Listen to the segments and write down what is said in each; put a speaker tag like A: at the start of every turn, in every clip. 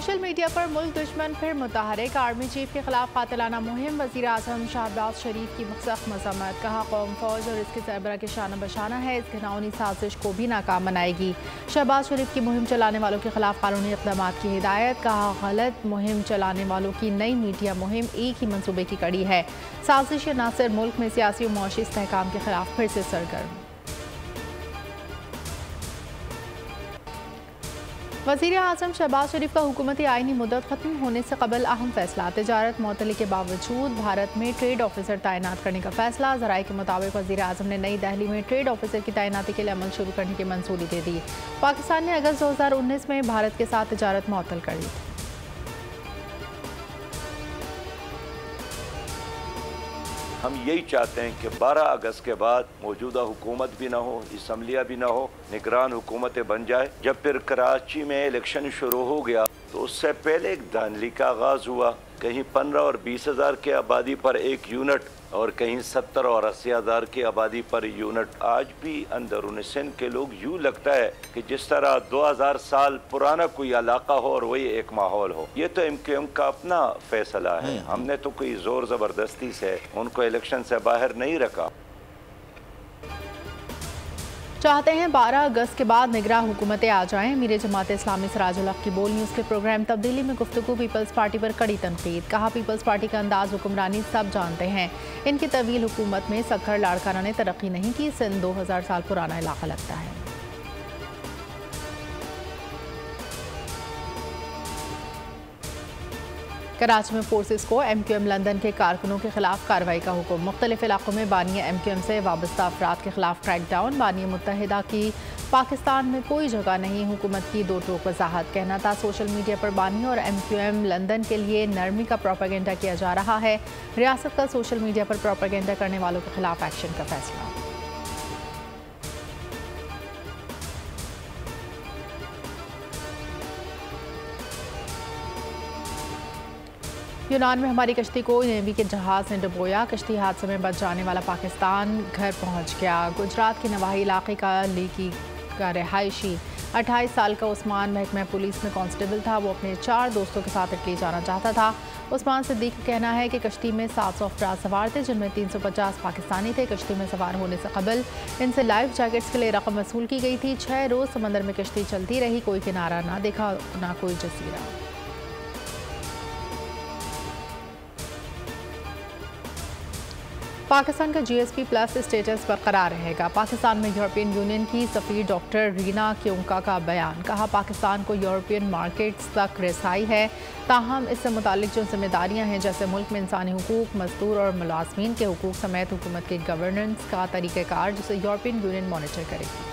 A: Social media पर मुल्क दुश्मन फिर मुतहरिक, आर्मी चीफ के खिलाफ कातिलाना मुहिम। वज़ीर आज़म शहबाज शरीफ की सख्त मज़म्मत, कहा कौम फौज और इसके सरबराह के शाना बशाना है, इस घिनौनी साजिश को भी नाकाम बनाएगी। शहबाज शरीफ की मुहिम चलाने वालों के खिलाफ कानूनी इक़दाम की हिदायत, कहा गलत मुहिम चलाने वालों की नई मीडिया मुहिम एक ही मनसूबे की कड़ी है। साजिश नासिर मुल्क में सियासी और मुआशी इस्तेहकाम के खिलाफ फिर से सरगर्म। वज़ीर आज़म शहबाज शरीफ का हुकूमती आइनी मुद्दत ख़त्म होने से कबल अहम फैसला। तिजारत मुअत्तली के बावजूद भारत में ट्रेड ऑफिसर तैनात करने का फैसला। ज़राए के मुताबिक वज़ीर आज़म ने नई दिल्ली में ट्रेड ऑफिसर की तैनाती के लिए अमल शुरू करने की मंजूरी दे दी। पाकिस्तान ने अगस्त 2019 में भारत के साथ तिजारत मुअत्तल कर दी थी।
B: हम यही चाहते हैं कि 12 अगस्त के बाद मौजूदा हुकूमत भी ना हो, असम्बलियाँ भी ना हो, निगरान हुकूमतें बन जाए। जब फिर कराची में इलेक्शन शुरू हो गया तो उससे पहले एक धांधली का आगाज़ हुआ। कहीं 15 और 20 हज़ार की आबादी पर एक यूनिट और कहीं 70 और 80 हज़ार की आबादी पर यूनिट। आज भी अंदरून सिंध के लोग यूँ लगता है कि जिस तरह 2000 साल पुराना कोई इलाका हो और वही एक माहौल हो। ये तो MQM का अपना फैसला है, हमने तो कोई जोर ज़बरदस्ती से उनको इलेक्शन से बाहर नहीं रखा।
A: चाहते हैं 12 अगस्त के बाद निगरान हुकूमतें आ जाएं। मीर जमात इस्लामी सिराजुल हक की बोल न्यूज़ के प्रोग्राम तब्दीली में गुफ्तगू। पीपल्स पार्टी पर कड़ी तनकीद, कहा पीपल्स पार्टी का अंदाज हुक्मरानी सब जानते हैं, इनकी तवील हुकूमत में सक्खर लाड़काना ने तरक्की नहीं की। सिंध 2000 साल पुराना इलाका लगता है। कराची में फोर्सेस को MQM लंदन के कारकुनों के खिलाफ कार्रवाई का हुक्म। मुख्तलिफ इलाकों में बानिया MQM से वाबस्ता अफराद के खिलाफ क्रैकडाउन। बानिया मुत्तहिदा की पाकिस्तान में कोई जगह नहीं, हुकूमत की दो टोक वजाहत। कहना था सोशल मीडिया पर बानिया और MQM लंदन के लिए नरमी का प्रोपेगेंडा किया जा रहा है। रियासत का सोशल मीडिया पर प्रोपेगेंडा करने वालों के खिलाफ एक्शन का फैसला। यूनान में हमारी कश्ती को नेवी के जहाज ने डुबोया। कश्ती हादसे में बच जाने वाला पाकिस्तान घर पहुंच गया। गुजरात के नवाही इलाके का लीकी का रिहायशी 28 साल का उस्मान महकमा पुलिस में कांस्टेबल था। वो अपने 4 दोस्तों के साथ इटली जाना चाहता था। उस्मान सिद्दीक का कहना है कि कश्ती में 700 अफराद सवार थे, जिनमें 350 पाकिस्तानी थे। कश्ती में सवार होने से कबल इनसे लाइफ जैकेट्स के लिए रकम वसूल की गई थी। 6 रोज़ समंदर में कश्ती चलती रही, कोई किनारा ना देखा, ना कोई जजीरा। पाकिस्तान का GSP प्लस स्टेटस बरकरार रहेगा। पाकिस्तान में यूरोपियन यूनियन की सफ़ीर डॉक्टर रीना क्योंका का बयान, कहा पाकिस्तान को यूरोपियन मार्केट्स तक रसाई है, ताहम इससे मुतालिक जो जिम्मेदारियां हैं जैसे मुल्क में इंसानी हुकूक, मजदूर और मुलाजमीन के हुकूक समेत हुकूमत के गवर्नेंस का तरीक़ाकार, जिसे यूरोपियन यूनियन मॉनिटर करेगी।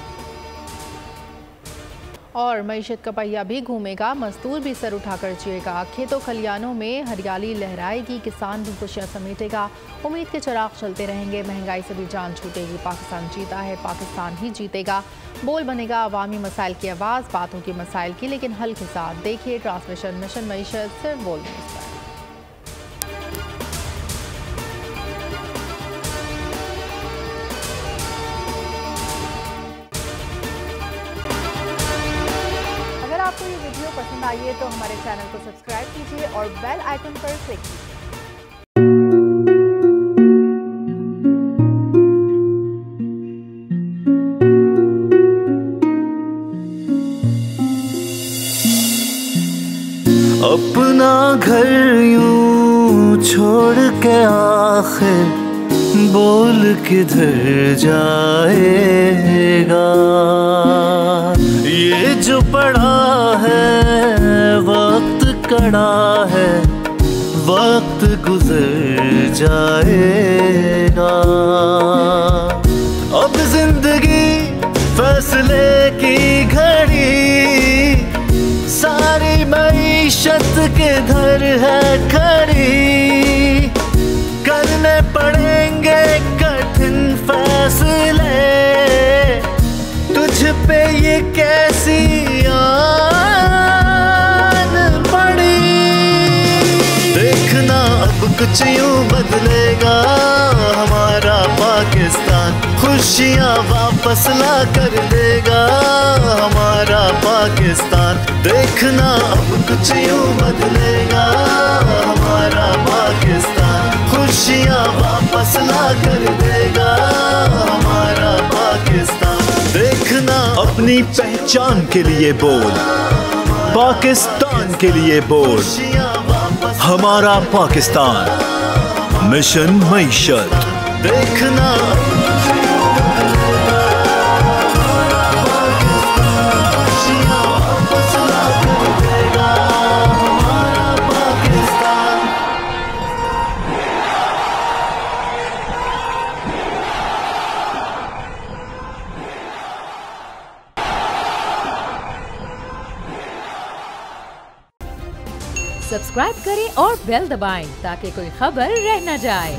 A: और मईशत का पहिया भी घूमेगा, मजदूर भी सर उठाकर जिएगा। खेतों खलियानों में हरियाली लहराएगी, किसान भी खुशियां समेटेगा। उम्मीद के चिराग चलते रहेंगे, महंगाई से भी जान छूटेगी। पाकिस्तान जीता है, पाकिस्तान ही जीतेगा। बोल बनेगा अवामी मसाइल की आवाज़, बातों की मसाइल की लेकिन हल के साथ। देखिए ट्रांसमिशन मिशन मईशत सिर्फ बोल न्यूज़ पर। आपको ये वीडियो पसंद आई है तो हमारे चैनल को सब्सक्राइब कीजिए और बेल आइकन पर क्लिक कीजिए।
C: अपना घर यूं छोड़ के आखिर बोल किधर जाएगा। ये जो पड़ा है वक्त कड़ा है, वक्त गुजर जाएगा। अब जिंदगी फैसले की घड़ी, सारी मईशत किधर है खड़ी। करने पड़ेंगे कठिन फैसले, तुझ पे ये कैसी आन पड़ी। देखना अब कुछ यूं बदलेगा हमारा पाकिस्तान। खुशियाँ वापस ला कर देगा हमारा पाकिस्तान। देखना अब कुछ यूं बदलेगा हमारा पाकिस्तान। खुशियाँ वापस ला कर देगा हमारा पाकिस्तान। देखना
D: अपनी पहचान के लिए बोल, पाकिस्तान के लिए बोल, हमारा पाकिस्तान। मिशन मईशत।
C: देखना
E: सब्सक्राइब करें और बेल दबाएं ताकि कोई खबर रह न जाए।